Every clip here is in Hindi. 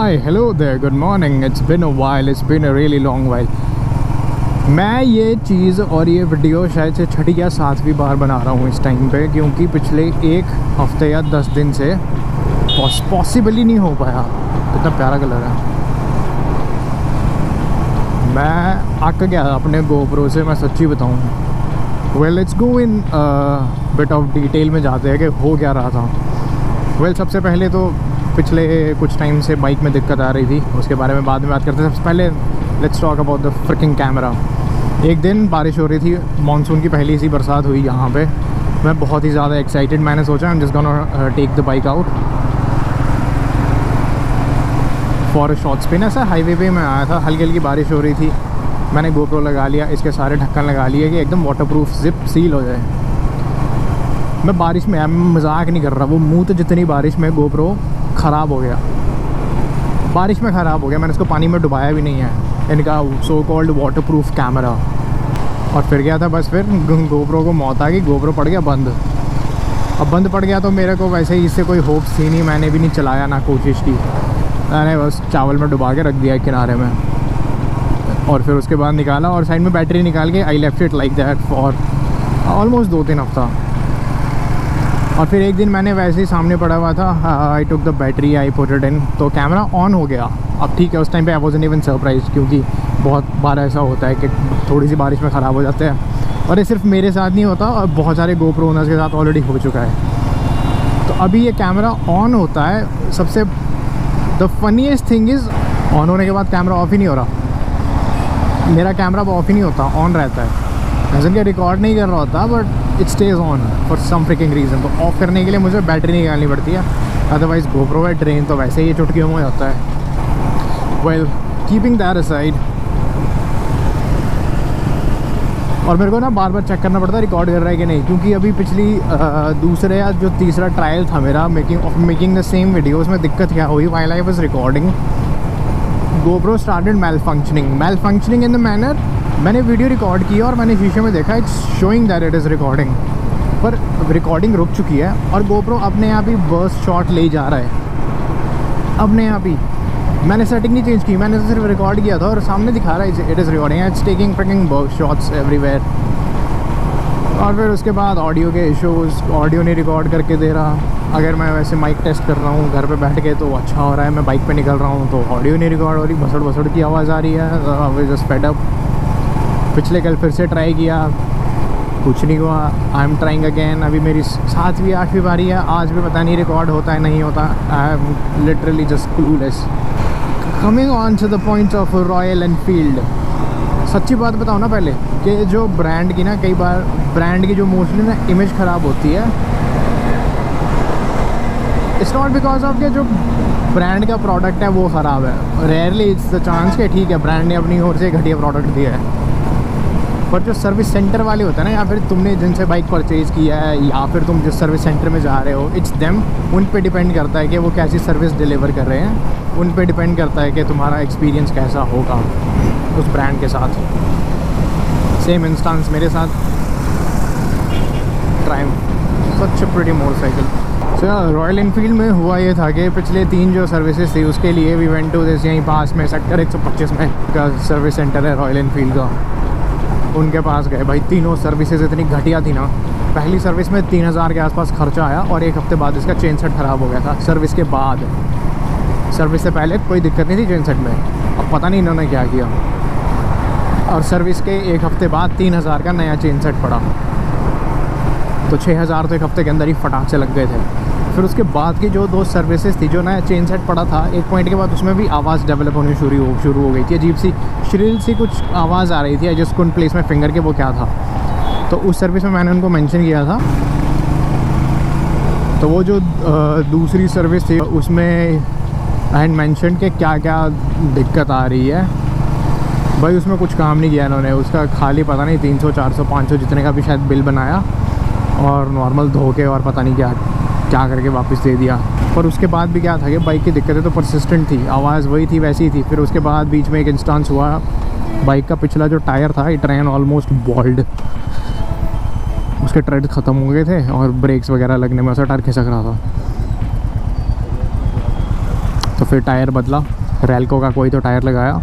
Hi, hello there, good morning. It's been a while, it's been a really long while. मैं ये चीज़ और ये वीडियो शायद से छठी या सातवीं बार बना रहा हूँ इस टाइम पे, क्योंकि पिछले एक हफ्ते या 10 दिन से पॉसिबल ही नहीं हो पाया। कितना प्यारा कलर है। मैं अक गया अपने गोप्रो से, मैं सच्ची बताऊँ। Well let's go in bit of detail में जाते हैं कि हो क्या रहा था। वेल सबसे पहले तो पिछले कुछ टाइम से बाइक में दिक्कत आ रही थी, उसके बारे में बाद में बात करते हैं। सबसे पहले let's talk about the fricking camera. एक दिन बारिश हो रही थी, मानसून की पहली सी बरसात हुई यहाँ पे। मैं बहुत ही ज़्यादा एक्साइटेड, मैंने सोचा I am just gonna take the bike out for a short spin. ऐसा हाईवे पे मैं आया था, हल्की हल्की बारिश हो रही थी, मैंने गोप्रो लगा लिया, इसके सारे ढक्कन लगा लिए कि एकदम वाटरप्रूफ जिप सील हो जाए। मैं बारिश में मजाक नहीं कर रहा, वो मुँह तो जितनी बारिश में गोप्रो ख़राब हो गया, बारिश में ख़राब हो गया। मैंने इसको पानी में डुबाया भी नहीं है, इनका सो कॉल्ड वाटरप्रूफ कैमरा। और फिर क्या था, बस फिर गोप्रो को मौत आ गई, गोप्रो पड़ गया बंद। अब बंद पड़ गया तो मेरे को वैसे ही इससे कोई होप्स थी नहीं, मैंने भी नहीं चलाया ना कोशिश की, मैंने बस चावल में डुबा के रख दिया किनारे में। और फिर उसके बाद निकाला और साइड में बैटरी निकाल के I left it like that for almost 2-3 हफ्ता। और फिर एक दिन मैंने वैसे ही सामने पड़ा हुआ था, I took the battery, I put it in, तो कैमरा ऑन हो गया। अब ठीक है, उस टाइम पे आई वाज़न्ट इवन सरप्राइज, क्योंकि बहुत बार ऐसा होता है कि थोड़ी सी बारिश में ख़राब हो जाते हैं। और ये सिर्फ मेरे साथ नहीं होता, और बहुत सारे गोप्रो ओनर्स के साथ ऑलरेडी हो चुका है। तो अभी ये कैमरा ऑन होता है। सबसे the funniest thing is, on होने के बाद कैमरा ऑफ ही नहीं हो रहा। मेरा कैमरा ऑफ ही नहीं होता, ऑन रहता है। ऐसा कि रिकॉर्ड नहीं कर रहा होता, but it stays on for some freaking reason. तो ऑफ़ करने के लिए मुझे बैटरी निकालनी पड़ती है, अदरवाइज़ गोप्रो है ड्रेन, तो वैसे ही चुटकियों में हो जाता है। वेल कीपिंग दैट असाइड, और मेरे को ना बार बार चेक करना पड़ता है रिकॉर्ड कर रहा है कि नहीं, क्योंकि अभी पिछली दूसरे या जो तीसरा ट्रायल था मेरा मेकिंग द सेम वीडियो, उसमें दिक्कत क्या हुई, while I was recording GoPro started malfunctioning in the manner, मैंने वीडियो रिकॉर्ड किया और मैंने शीशे में देखा it's showing that it is recording, पर रिकॉर्डिंग रुक चुकी है और गोप्रो अपने आप ही बर्स्ट शॉट ले जा रहा है अपने आप ही। मैंने सेटिंग नहीं चेंज की, मैंने तो सिर्फ रिकॉर्ड किया था और सामने दिखा रहा है it is recording, it's taking fricking burst shots everywhere. और फिर उसके बाद ऑडियो के इशूज़, ऑडियो नहीं रिकॉर्ड करके दे रहा। अगर मैं वैसे माइक टेस्ट कर रहा हूँ घर पे बैठ के तो अच्छा हो रहा है, मैं बाइक पे निकल रहा हूँ तो ऑडियो नहीं रिकॉर्ड हो रही, भसड़ भसड़ की आवाज़ आ रही है। Just fed up. पिछले कल फिर से ट्राई किया, कुछ नहीं हुआ। आई एम ट्राइंग अगेन, अभी मेरी 7वीं 8वीं बारी है, आज भी पता नहीं रिकॉर्ड होता है नहीं होता। I am literally just clueless. Coming on to the point of Royal Enfield, सच्ची बात बताओ ना पहले कि जो ब्रांड की ना, कई बार ब्रांड की जो मोस्टली ना इमेज ख़राब होती है, इट्स नॉट बिकॉज ऑफ के जो ब्रांड का प्रोडक्ट है वो ख़राब है। रेयरली इट्स द चांस कि ठीक है ब्रांड ने अपनी ओर से घटिया प्रोडक्ट दिया है, पर जो सर्विस सेंटर वाले होते हैं ना, या फिर तुमने जिनसे बाइक परचेज़ किया है या फिर तुम जिस सर्विस सेंटर में जा रहे हो, इट्स देम, उन पे डिपेंड करता है कि वो कैसी सर्विस डिलीवर कर रहे हैं, उन पे डिपेंड करता है कि तुम्हारा एक्सपीरियंस कैसा होगा उस ब्रांड के साथ। सेम इंस्टेंस मेरे साथ, Triumph, such a pretty motorcycle. Royal Enfield में हुआ ये था कि पिछले 3 जो सर्विसेज थी उसके लिए वी वेंट टू दिस, यहीं पास में सेक्टर 125 में का सर्विस सेंटर है रॉयल एनफील्ड का, उनके पास गए। भाई तीनों सर्विसेज इतनी घटिया थी ना, पहली सर्विस में 3000 के आसपास खर्चा आया और एक हफ्ते बाद इसका चेन सेट ख़राब हो गया था। सर्विस के बाद, सर्विस से पहले कोई दिक्कत नहीं थी चेन सेट में, अब पता नहीं इन्होंने क्या किया। और सर्विस के एक हफ्ते बाद 3000 का नया चेन सेट पड़ा, तो 6000 तो एक हफ्ते के अंदर ही फटाक से लग गए थे। फिर उसके बाद की जो 2 सर्विसेज थी, जो नया चेन सेट पड़ा था, एक पॉइंट के बाद उसमें भी आवाज़ डेवलप होनी शुरू हो गई थी, अजीब सी श्रिल सी कुछ आवाज़ आ रही थी। I just couldn't place my finger के वो क्या था। तो उस सर्विस में मैंने उनको मेंशन किया था। तो वो जो दूसरी सर्विस थी उसमें आई हैड मेंशन कि क्या क्या दिक्कत आ रही है। भाई उसमें कुछ काम नहीं किया इन्होंने, उसका खाली पता नहीं 300 400 500 जितने का भी शायद बिल बनाया और नॉर्मल धो के और पता नहीं क्या करके वापस दे दिया। पर उसके बाद भी क्या था कि बाइक की दिक्कतें तो परसिस्टेंट थी, आवाज़ वही थी वैसी ही थी। फिर उसके बाद बीच में एक इंस्टेंस हुआ, बाइक का पिछला जो टायर था इट रैन ऑलमोस्ट बॉल्ड, उसके ट्रेड ख़त्म हो गए थे और ब्रेक्स वगैरह लगने में ऐसा टायर खिसक रहा था। तो फिर टायर बदला, रैल्को का कोई तो टायर लगाया।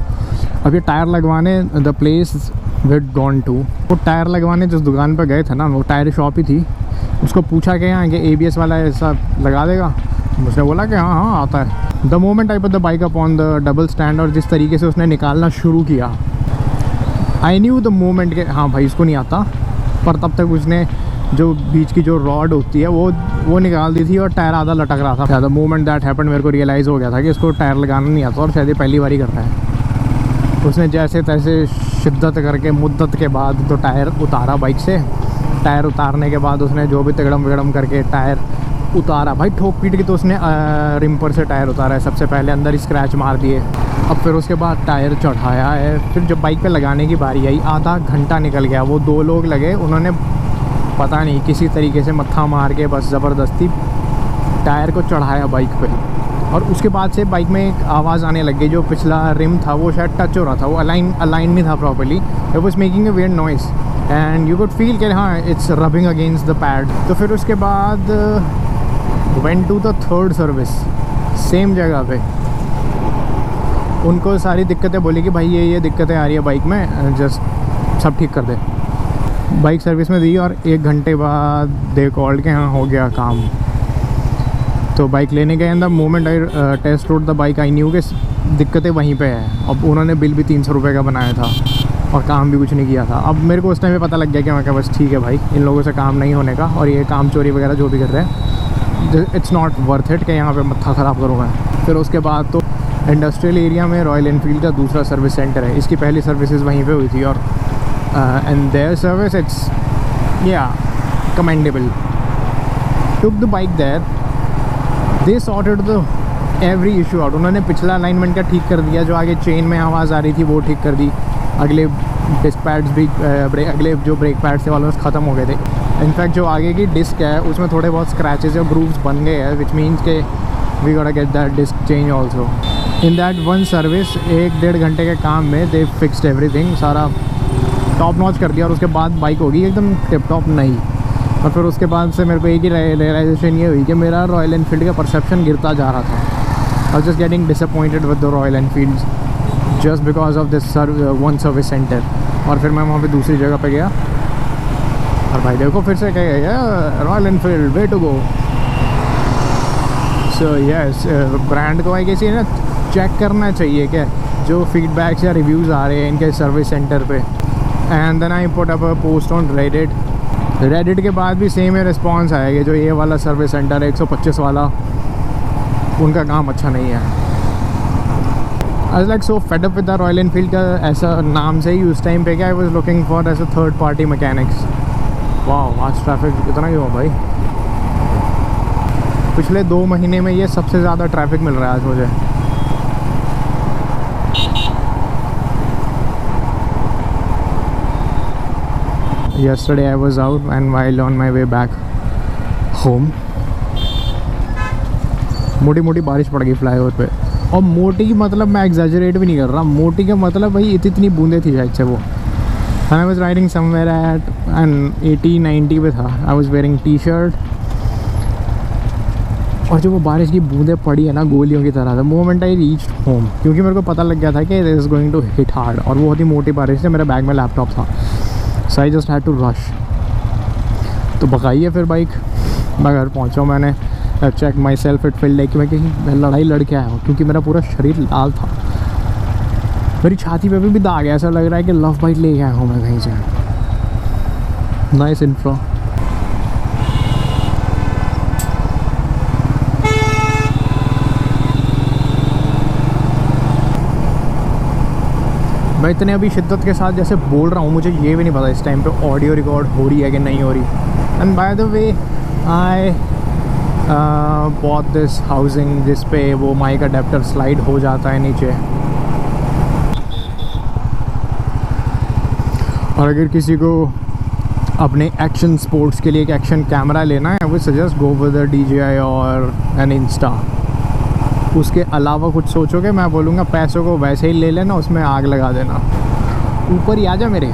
अब ये टायर लगवाने the place we'd gone to, वो टायर लगवाने जिस दुकान पर गए थे ना, वो टायर शॉप ही थी। उसको पूछा कि यहाँ कि ABS वाला ऐसा लगा देगा? उसने बोला कि हाँ हाँ आता है। The moment I put the bike up on the double stand, और जिस तरीके से उसने निकालना शुरू किया, आई न्यू द मोमेंट के हाँ भाई इसको नहीं आता। पर तब तक उसने जो बीच की जो रॉड होती है वो निकाल दी थी और टायर आधा लटक रहा था। द मोमेंट दैट हैपेंड मेरे को रियलाइज़ हो गया था कि इसको टायर लगाना नहीं आता और शायद ये पहली बार ही करता है। उसने जैसे तैसे शिद्दत करके मुद्दत के बाद तो टायर उतारा बाइक से। टायर उतारने के बाद उसने जो भी तिगड़म विगड़म करके टायर उतारा भाई, ठोक पीट के तो उसने रिम्पर से टायर उतारा है सबसे पहले, अंदर ही स्क्रैच मार दिए। अब फिर उसके बाद टायर चढ़ाया है। फिर जब बाइक पे लगाने की बारी आई, आधा घंटा निकल गया। वो 2 लोग लगे, उन्होंने पता नहीं किसी तरीके से मत्था मार के बस ज़बरदस्ती टायर को चढ़ाया बाइक पे। और उसके बाद से बाइक में एक आवाज़ आने लग गई। जो पिछला रिम था वो शायद टच हो रहा था, वो अलाइन नहीं था properly. It was making a weird noise and you could feel कि हाँ it's rubbing against the pad. तो फिर उसके बाद went to the third service, same जगह पे। उनको सारी दिक्कतें बोली कि भाई ये दिक्कतें आ रही है बाइक में, जस्ट सब ठीक कर दे। बाइक सर्विस में दी और 1 घंटे बाद दे कॉल्ड के हाँ हो गया काम। तो बाइक लेने गए। The moment I test rode the bike, I knew के दिक्कतें वहीं पे है। अब उन्होंने बिल भी 300 रुपये का बनाया था और काम भी कुछ नहीं किया था। अब मेरे को उस टाइम पे पता लग गया कि मैं क्या बस ठीक है भाई, इन लोगों से काम नहीं होने का, और ये काम चोरी वगैरह जो भी कर रहे हैं इट्स नॉट वर्थ इट कि यहाँ पे मत्था ख़राब करूँ मैं। फिर उसके बाद तो इंडस्ट्रियल एरिया में रॉयल एनफील्ड का दूसरा सर्विस सेंटर है। इसकी पहली सर्विसेज वहीं पे हुई थी और and their service it's commendable. Took the bike there, they sorted the every issue out. उन्होंने पिछला अलाइनमेंट का ठीक कर दिया, जो आगे चेन में आवाज़ आ रही थी वो ठीक कर दी। अगले डिस्क पैड्स भी अगले जो ब्रेक पैड्स थे ऑलमोस्ट ख़त्म हो गए थे। इनफैक्ट जो आगे की डिस्क है उसमें थोड़े बहुत स्क्रैचेस और ग्रूव्स बन गए हैं, विच मीन्स के we got get that disc change also. In that one service 1-1.5 घंटे के काम में दे फिक्स्ड एवरीथिंग, सारा टॉप नॉच कर दिया। और उसके बाद बाइक होगी एकदम टिप टॉप नई। और फिर उसके बाद से मेरे को एक ही रियलाइजेशन ये हुई कि मेरा रॉयल एनफील्ड का परसेप्शन गिरता जा रहा था। I was just getting disappointed with the Royal Enfield just because of this one service centre. और फिर मैं वहाँ पे दूसरी जगह पे गया और भाई देखो फिर से कह गया Royal Enfield way to go. So yes, brand को आई कैसी है ना चेक करना चाहिए क्या जो फीडबैक्स या रिव्यूज़ आ रहे हैं इनके सर्विस सेंटर पे। And then I put up a post on Reddit के बाद भी सेम है रिस्पॉन्स आएगा। जो ये वाला सर्विस सेंटर है 125 वाला, उनका काम अच्छा नहीं है। I was like so fed up with the Royal Enfield का ऐसा नाम से ही उस टाइम पे क्या I was looking for as a third party mechanics. वाह आज ट्रैफिक कितना ही हुआ भाई, पिछले 2 महीने में ये सबसे ज़्यादा ट्रैफिक मिल रहा है आज मुझे। Yesterday I was out and while on my way back home मोटी बारिश पड़ गई फ्लाईओवर पे। और मोटी मतलब मैं एग्जैजरेट भी नहीं कर रहा, मोटी का मतलब भाई इतनी बूंदें थी शायद से वो। I was riding somewhere eight and 80-90 पे था। आई वाज वेयरिंग टी-शर्ट और जो वो बारिश की बूंदें पड़ी है ना गोलियों की तरह, the moment I reached home, क्योंकि मेरे को पता लग गया था कि this is going to hit hard. और वो बहुत ही मोटी बारिश थी, मेरे बैग में लैपटॉप था, so I just had to rush. तो भगाई है फिर बाइक, मैं घर पहुँचा। मैंने check myself it feel like मैं कहीं लड़ाई लड़ के आया हूँ, क्योंकि मेरा पूरा शरीर लाल था। मेरी छाती पे भी दाग है, ऐसा लग रहा है कि लव बाइट ले आया हूँ मैं कहीं से। नाइस इंफ्रो। मैं इतने अभी शिद्दत के साथ जैसे बोल रहा हूँ, मुझे ये भी नहीं पता इस टाइम पे ऑडियो रिकॉर्ड हो रही है कि नहीं हो रही। And by the way I bought this housing जिस पे वो माइक अडेप्टर स्लाइड हो जाता है नीचे। और अगर किसी को अपने एक्शन स्पोर्ट्स के लिए एक एक्शन कैमरा लेना है, वो suggest go with a DJI और एन इंस्टा। उसके अलावा कुछ सोचोगे मैं बोलूँगा पैसों को वैसे ही ले लेना, उसमें आग लगा देना। ऊपर ही आ जा मेरे।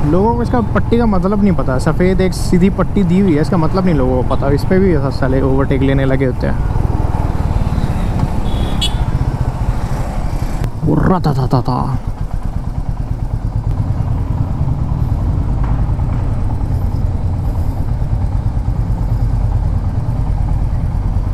लोगों को इसका पट्टी का मतलब नहीं पता। सफ़ेद एक सीधी पट्टी दी हुई है, इसका मतलब नहीं लोगों को पता। इस पर भी साले ओवरटेक लेने लगे होते हैं। रता था